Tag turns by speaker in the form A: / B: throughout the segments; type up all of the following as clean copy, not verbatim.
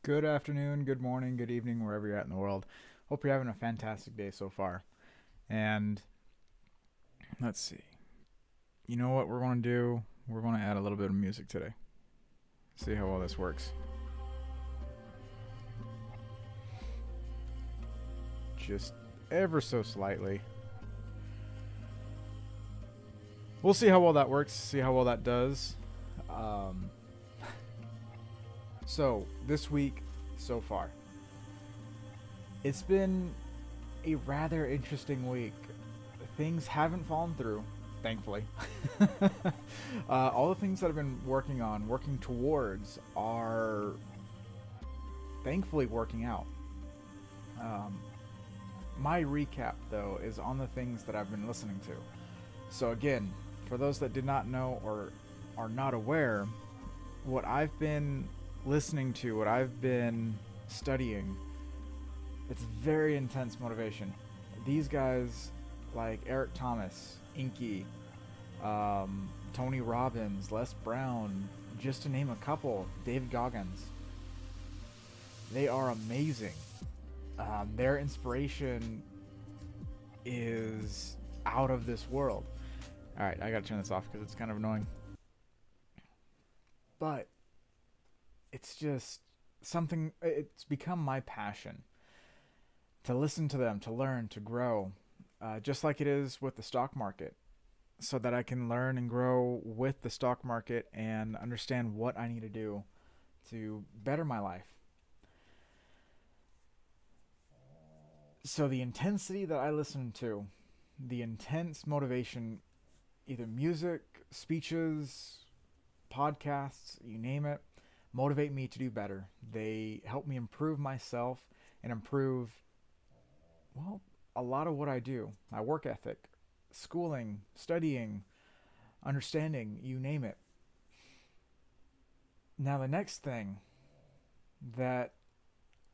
A: Good afternoon, good morning, good evening, wherever you're at in the world. Hope you're having a fantastic day so far. And let's see. You know what we're going to do? We're going to add a little bit of music today. See how well this works. Just ever so slightly. We'll see how well that works, see how well that does. Um, so, this week so far, it's been a rather interesting week. Things haven't fallen through, thankfully. All the things that I've been working on, working towards, are thankfully working out. Um, my recap, though, is on the things that I've been listening to. So, again, for those that did not know or are not aware, what I've been listening to, what I've been studying, it's very intense motivation. These guys, like Eric Thomas, Inky, Tony Robbins, Les Brown, just to name a couple, David Goggins, they are amazing. Their inspiration is out of this world. All right, I gotta turn this off because it's kind of annoying. But it's just something, it's become my passion to listen to them, to learn, to grow, just like it is with the stock market, so that I can learn and grow with the stock market and understand what I need to do to better my life. So, the intensity that I listen to, the intense motivation, either music, speeches, podcasts, you name it, motivate me to do better. They help me improve myself and improve, well, a lot of what I do. My work ethic, schooling, studying, understanding, you name it. Now, the next thing that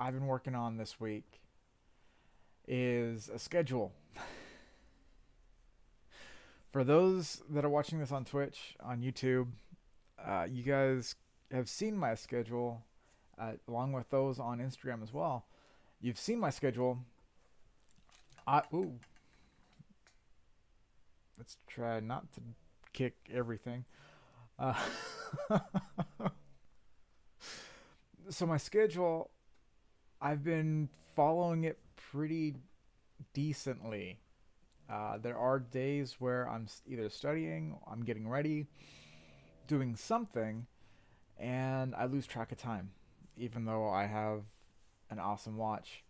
A: I've been working on this week is a schedule. For those that are watching this on Twitch, on YouTube, you guys have seen my schedule, along with those on Instagram as well. You've seen my schedule. Let's try not to kick everything. Uh, so my schedule, I've been following it pretty decently. There are days where I'm either studying, I'm getting ready, doing something, and I lose track of time. Even though I have an awesome watch,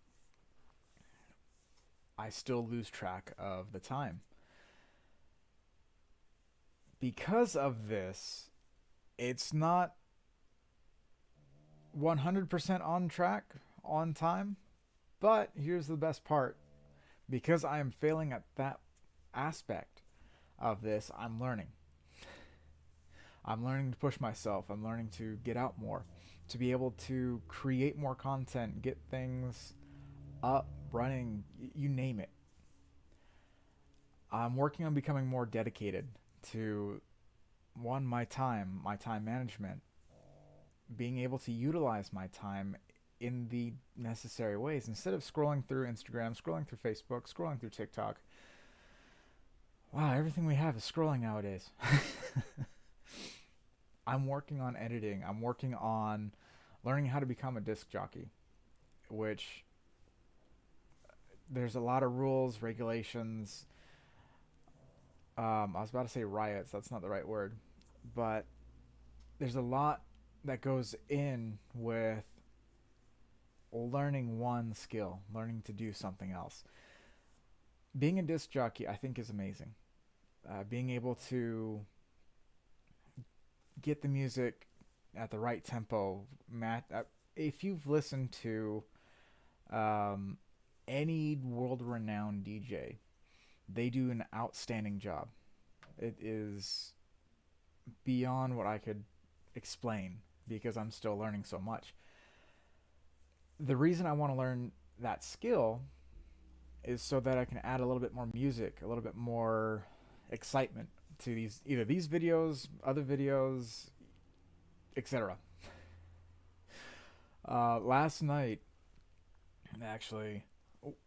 A: I still lose track of the time. Because of this, it's not 100% on track, on time, but here's the best part. Because I am failing at that aspect of this, I'm learning. I'm learning to push myself. I'm learning to get out more, to be able to create more content, get things up, running, you name it. I'm working on becoming more dedicated to one, my time management, being able to utilize my time in the necessary ways instead of scrolling through Instagram, scrolling through Facebook, scrolling through TikTok. Wow, everything we have is scrolling nowadays. I'm working on editing. I'm working on learning how to become a disc jockey, which there's a lot of rules, regulations. I was about to say riots. That's not the right word, but there's a lot that goes in with learning one skill, learning to do something else. Being a disc jockey, I think, is amazing. Being able to get the music at the right tempo. If you've listened to um, any world-renowned DJ, they do an outstanding job. It is beyond what I could explain because I'm still learning so much. The reason I want to learn that skill is so that I can add a little bit more music, a little bit more excitement to these videos, other videos, etc. Last night, actually,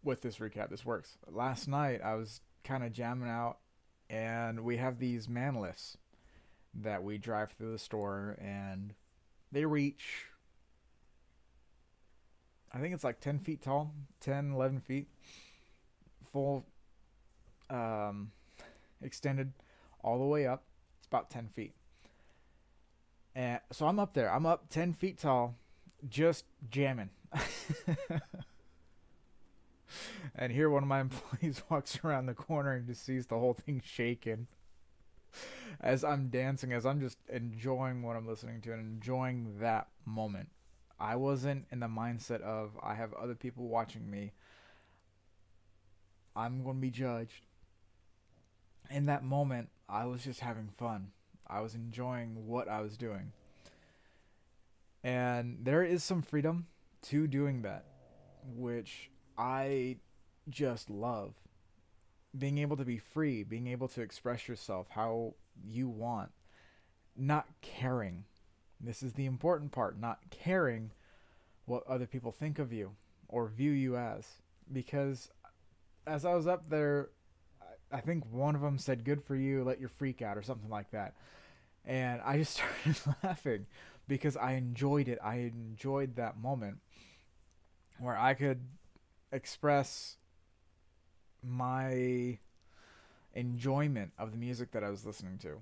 A: with this recap, this works. Last night, I was kind of jamming out, and we have these man lifts that we drive through the store, and they reach, I think it's like 10 feet tall, 10, 11 feet, full, um, extended all the way up. It's about 10 feet. And so I'm up there. I'm up 10 feet tall, just jamming. And here one of my employees walks around the corner and just sees the whole thing shaking as I'm dancing, as I'm just enjoying what I'm listening to and enjoying that moment. I wasn't in the mindset of I have other people watching me. I'm going to be judged. In that moment, I was just having fun. I was enjoying what I was doing. And there is some freedom to doing that, which I just love. Being able to be free, being able to express yourself how you want, not caring. This is the important part, not caring what other people think of you or view you as. Because as I was up there, I think one of them said, "Good for you, let your freak out," or something like that. And I just started laughing because I enjoyed it. I enjoyed that moment where I could express my enjoyment of the music that I was listening to.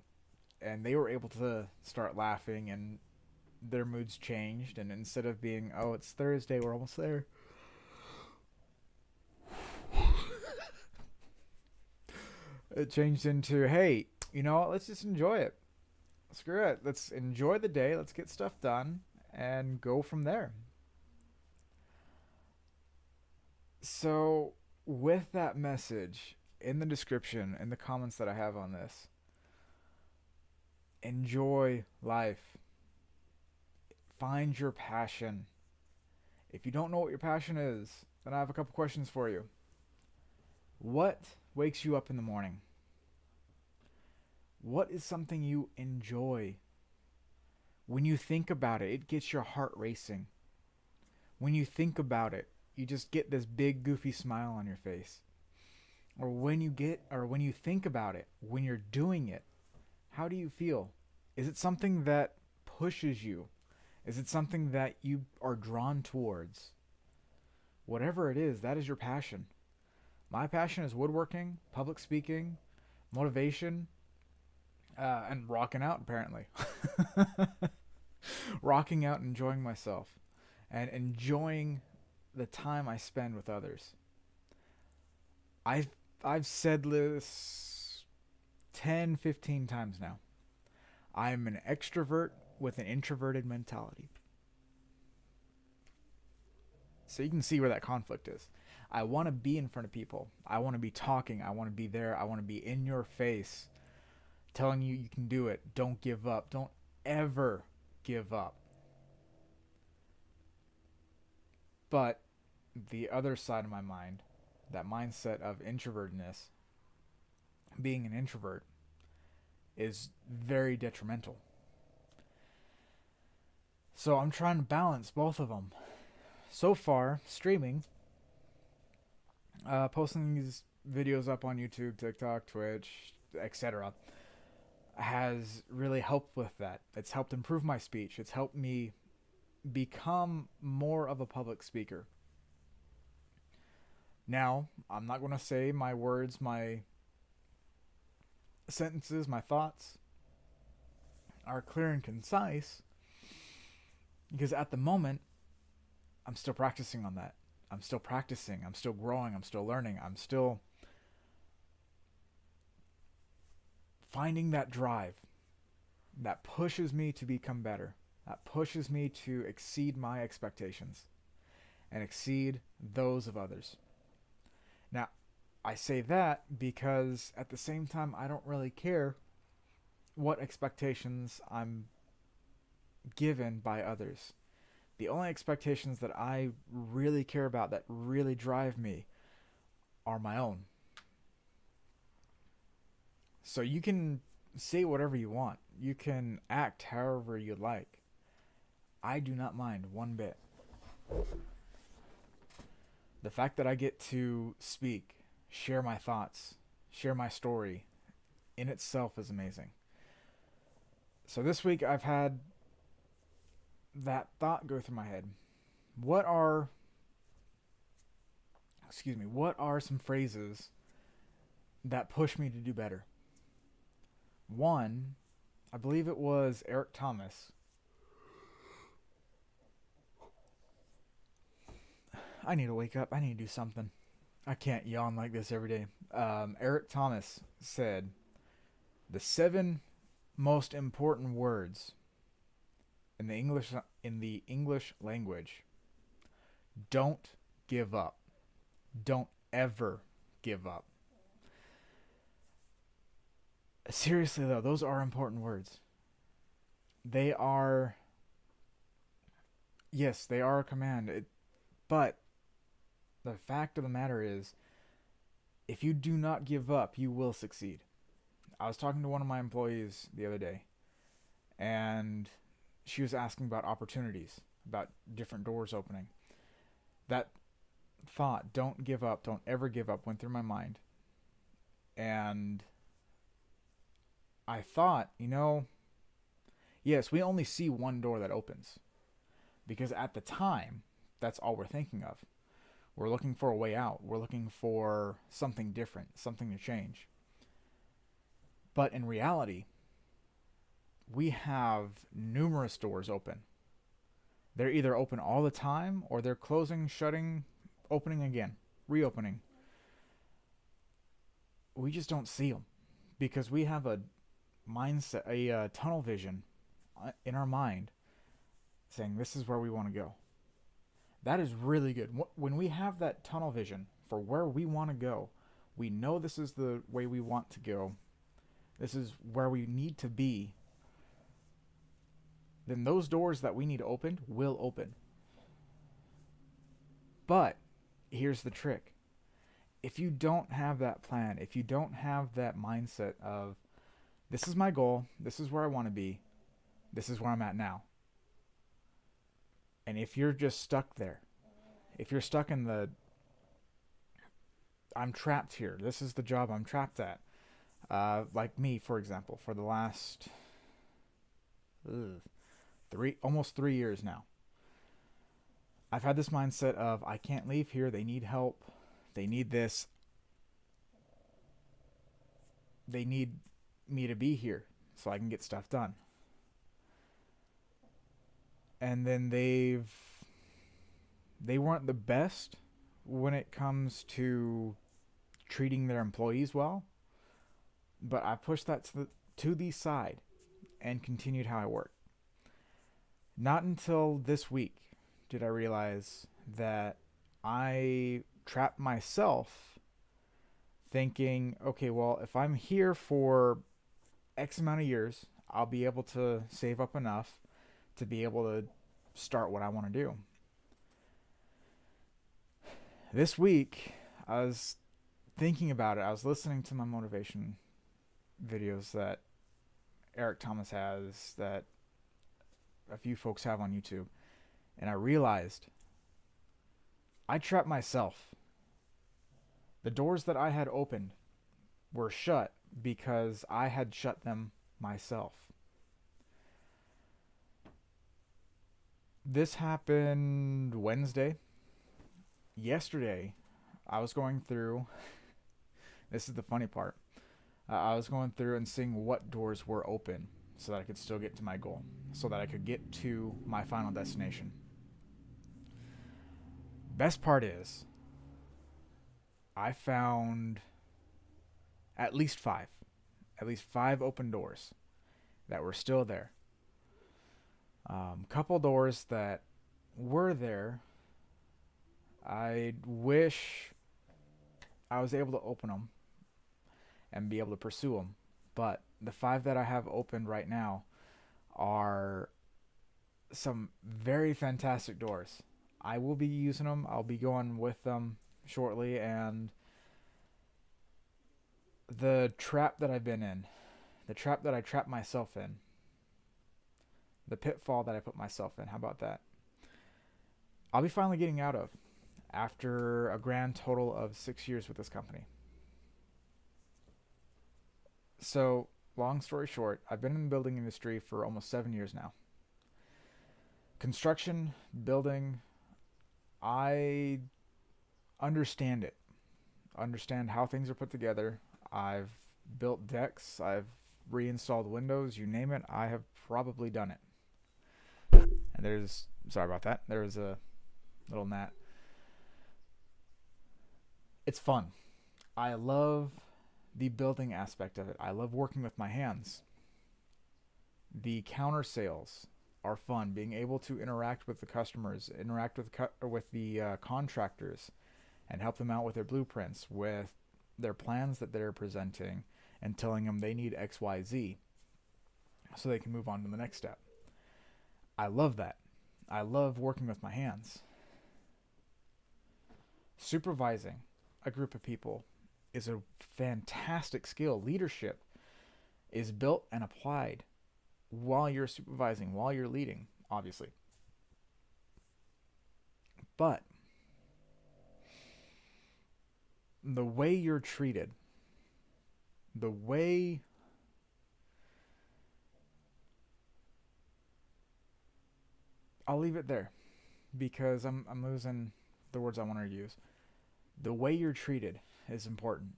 A: And they were able to start laughing, and their moods changed. And instead of being, "Oh, it's Thursday, we're almost there," it changed into, "Hey, you know what? Let's just enjoy it. Screw it. Let's enjoy the day. Let's get stuff done and go from there." So, with that message in the description, in the comments that I have on this, enjoy life. Find your passion. If you don't know what your passion is, then I have a couple questions for you. What wakes you up in the morning? What is something you enjoy? When you think about it, it gets your heart racing. When you think about it, you just get this big goofy smile on your face. Or when you think about it, when you're doing it, how do you feel? Is it something that pushes you? Is it something that you are drawn towards? Whatever it is, that is your passion. My passion is woodworking, public speaking, motivation, and rocking out, apparently. Rocking out, enjoying myself, and enjoying the time I spend with others. I've, I've said this 10, 15 times now. I'm an extrovert with an introverted mentality. So you can see where that conflict is. I want to be in front of people. I want to be talking. I want to be there. I want to be in your face, telling you you can do it. Don't give up. Don't ever give up. But the other side of my mind, that mindset of introvertedness, being an introvert, is very detrimental. So I'm trying to balance both of them. So far, streaming, posting these videos up on YouTube, TikTok, Twitch, etc., has really helped with that. It's helped improve my speech. It's helped me become more of a public speaker. Now, I'm not going to say my words, my sentences, my thoughts are clear and concise, because at the moment, I'm still practicing on that. I'm still practicing. I'm still growing. I'm still learning. I'm still finding that drive that pushes me to become better, that pushes me to exceed my expectations and exceed those of others. Now, I say that because at the same time, I don't really care what expectations I'm given by others. The only expectations that I really care about, that really drive me, are my own. So you can say whatever you want. You can act however you like. I do not mind one bit. The fact that I get to speak, share my thoughts, share my story in itself is amazing. So this week I've had that thought go through my head. What are what are some phrases that push me to do better? One, I believe it was Eric Thomas. I need to wake up. I need to do something. I can't yawn like this every day. Eric Thomas said, "The seven most important words in the English language. Don't give up. Don't ever give up." Seriously though, those are important words. They are, yes, they are a command. But the fact of the matter is, if you do not give up, you will succeed. I was talking to one of my employees the other day, and she was asking about opportunities, about different doors opening. That thought, don't give up, don't ever give up, went through my mind. And I thought, yes, we only see one door that opens. Because at the time, that's all we're thinking of. We're looking for a way out. We're looking for something different, something to change. But in reality, we have numerous doors open. They're either open all the time or they're closing, shutting, opening again, reopening. We just don't see them because we have a mindset, a tunnel vision in our mind saying this is where we want to go. That is really good. When we have that tunnel vision for where we want to go, we know this is the way we want to go. This is where we need to be. Then those doors that we need opened will open. But here's the trick. If you don't have that plan, if you don't have that mindset of this is my goal, this is where I want to be, this is where I'm at now. And if you're just stuck there, if you're stuck in the I'm trapped here, this is the job I'm trapped at. Like me, for example, for the last almost 3 years now, I've had this mindset of I can't leave here. They need help. They need this. They need me to be here so I can get stuff done. And then they weren't the best when it comes to treating their employees well. But I pushed that to the side and continued how I work. Not until this week did I realize that I trapped myself thinking, okay, well, if I'm here for X amount of years, I'll be able to save up enough to be able to start what I want to do. This week, I was thinking about it. I was listening to my motivation videos that Eric Thomas has, that a few folks have on YouTube, and I realized I trapped myself. The doors that I had opened were shut because I had shut them myself. This happened Wednesday. Yesterday, I was going through, this is the funny part, I was going through and seeing what doors were open so that I could still get to my goal, so that I could get to my final destination. Best part is, I found at least five open doors that were still there. Couple doors that were there, I wish I was able to open them and be able to pursue them. But the 5 that I have opened right now are some very fantastic doors. I will be using them. I'll be going with them shortly. And the trap that I've been in, the trap that I trapped myself in, the pitfall that I put myself in, how about that? I'll be finally getting out of after a grand total of 6 years with this company. So, long story short, I've been in the building industry for almost 7 years now. Construction, building, I understand it. Understand how things are put together. I've built decks, I've reinstalled windows, you name it, I have probably done it. And sorry about that, there was a little gnat. It's fun. I love the building aspect of it. I love working with my hands. The counter sales are fun. Being able to interact with the customers, interact with the contractors, and help them out with their blueprints, with their plans that they're presenting, and telling them they need X, Y, Z, so they can move on to the next step. I love that. I love working with my hands. Supervising a group of people is a fantastic skill. Leadership is built and applied while you're supervising, while you're leading, obviously. But the way you're treated, the way I'll leave it there because I'm losing the words I wanted to use. The way you're treated is important.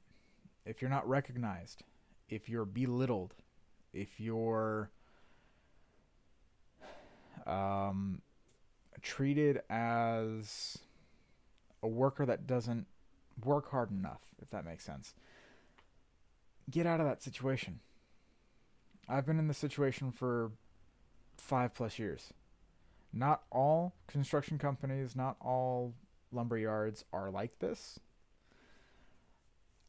A: If you're not recognized, if you're belittled, if you're treated as a worker that doesn't work hard enough, if that makes sense, get out of that situation. I've been in this situation for 5+ years. Not all construction companies, not all lumber yards are like this.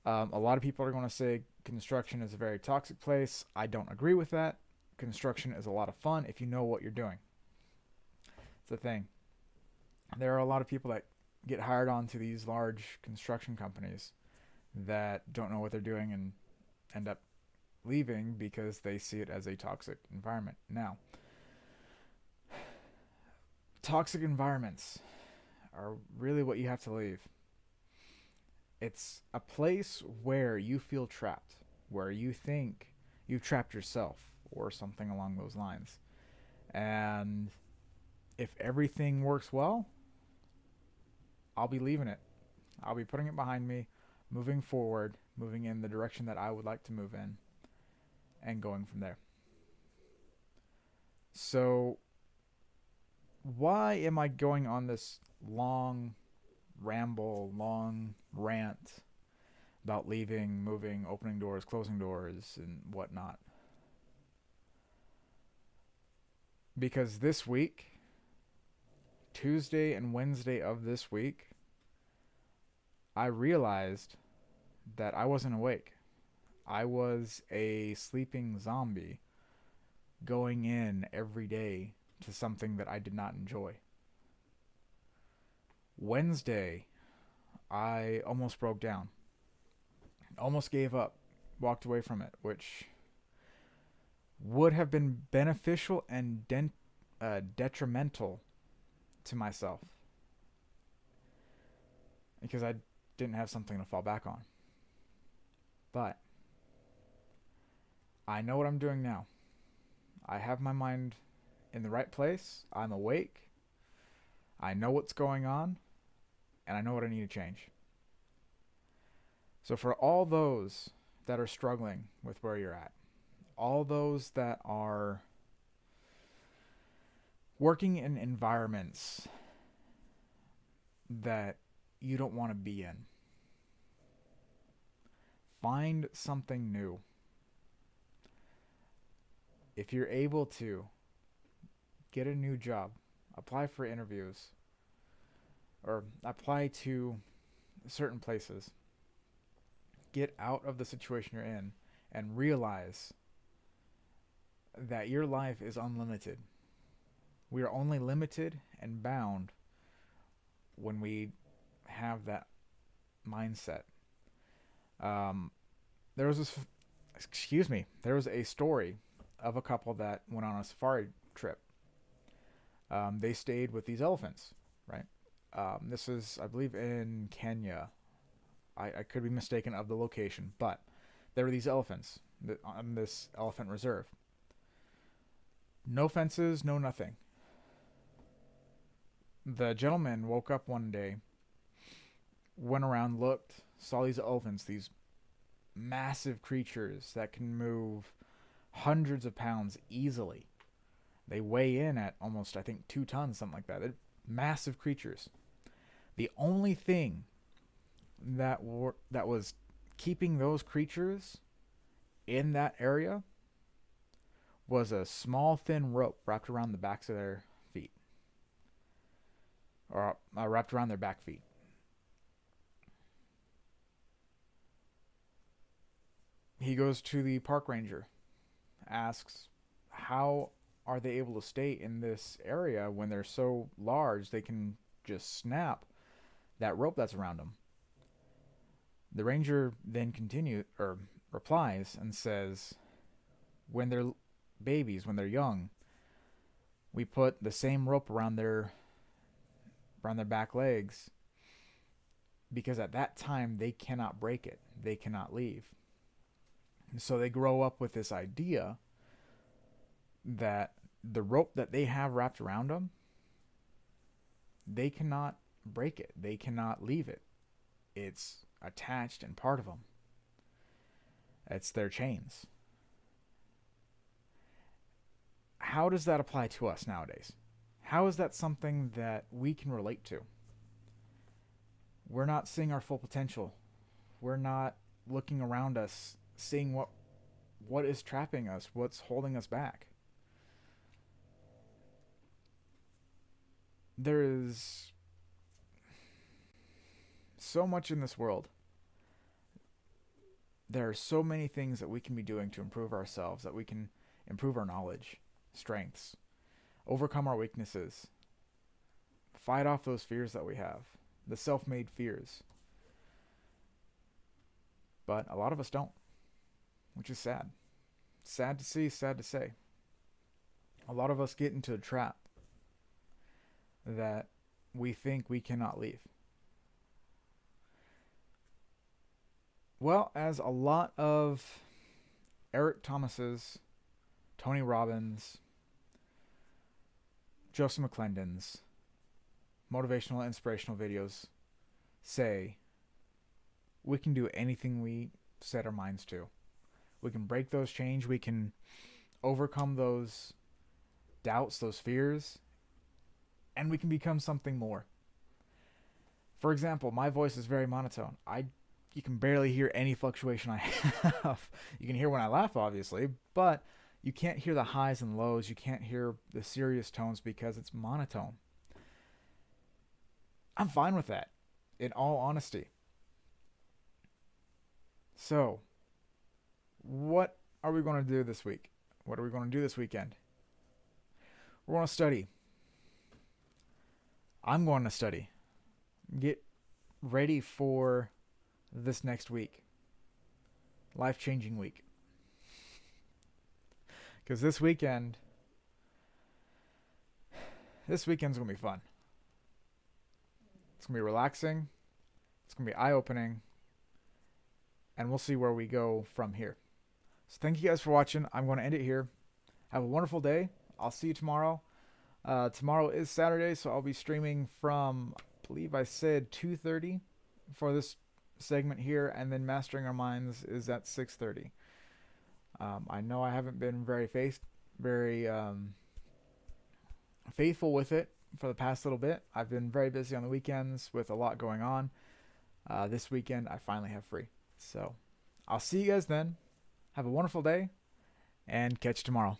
A: A lot of people are going to say construction is a very toxic place. I don't agree with that. Construction is a lot of fun if you know what you're doing. It's the thing. There are a lot of people that get hired onto these large construction companies that don't know what they're doing and end up leaving because they see it as a toxic environment. Now, toxic environments are really what you have to leave. It's a place where you feel trapped, where you think you've trapped yourself or something along those lines. And if everything works well, I'll be leaving it. I'll be putting it behind me, moving forward, moving in the direction that I would like to move in, and going from there. So, why am I going on this long ramble, long rant about leaving, moving, opening doors, closing doors, and whatnot? Because this week, Tuesday and Wednesday of this week, I realized that I wasn't awake. I was a sleeping zombie going in every day to something that I did not enjoy. Wednesday, I almost broke down. Almost gave up. Walked away from it, which would have been beneficial and detrimental to myself. Because I didn't have something to fall back on. But I know what I'm doing now. I have my mind in the right place. I'm awake. I know what's going on. And I know what I need to change. So for all those that are struggling with where you're at, all those that are working in environments that you don't want to be in, find something new. If you're able to, get a new job, apply for interviews, or apply to certain places. Get out of the situation you're in and realize that your life is unlimited. We are only limited and bound when we have that mindset. There was a story of a couple that went on a safari trip. They stayed with these elephants, right? This is, I believe, in Kenya. I could be mistaken of the location, but there were these elephants on this elephant reserve. No fences, no nothing. The gentleman woke up one day, went around, looked, saw these elephants, these massive creatures that can move hundreds of pounds easily. They weigh in at almost, I think, 2 tons, something like that. They're massive creatures. The only thing that was keeping those creatures in that area was a small, thin rope wrapped around the backs of their feet, or wrapped around their back feet. He goes to the park ranger, asks how are they able to stay in this area when they're so large they can just snap that rope that's around them. The ranger then replies and says, when they're babies, when they're young, we put the same rope around their back legs because at that time they cannot break it. They cannot leave. And so they grow up with this idea that the rope that they have wrapped around them, they cannot break it. They cannot leave it. It's attached and part of them. It's their chains. How does that apply to us nowadays? How is that something that we can relate to? We're not seeing our full potential. We're not looking around us, seeing what is trapping us, what's holding us back. There is so much in this world. There are so many things that we can be doing to improve ourselves, that we can improve our knowledge, strengths, overcome our weaknesses, fight off those fears that we have, the self-made fears. But a lot of us don't, which is sad. Sad to see, sad to say. A lot of us get into a trap that we think we cannot leave. Well, as a lot of Eric Thomas's, Tony Robbins, Joseph McClendon's motivational, inspirational videos say, we can do anything we set our minds to. We can break those chains. We can overcome those doubts, those fears, and we can become something more. For example, my voice is very monotone. You can barely hear any fluctuation I have. You can hear when I laugh, obviously, but you can't hear the highs and lows. You can't hear the serious tones because it's monotone. I'm fine with that, in all honesty. So, what are we going to do this week? What are we going to do this weekend? We're going to study. I'm going to study. Get ready for this next week. Life-changing week. Because this weekend's going to be fun. It's going to be relaxing. It's going to be eye-opening. And we'll see where we go from here. So thank you guys for watching. I'm going to end it here. Have a wonderful day. I'll see you tomorrow. Tomorrow is Saturday, so I'll be streaming from, I believe I said 2:30 for this segment here, and then Mastering Our Minds is at 6:30. I know I haven't been very faithful with it for the past little bit. I've been very busy on the weekends with a lot going on. This weekend, I finally have free. So I'll see you guys then. Have a wonderful day, and catch you tomorrow.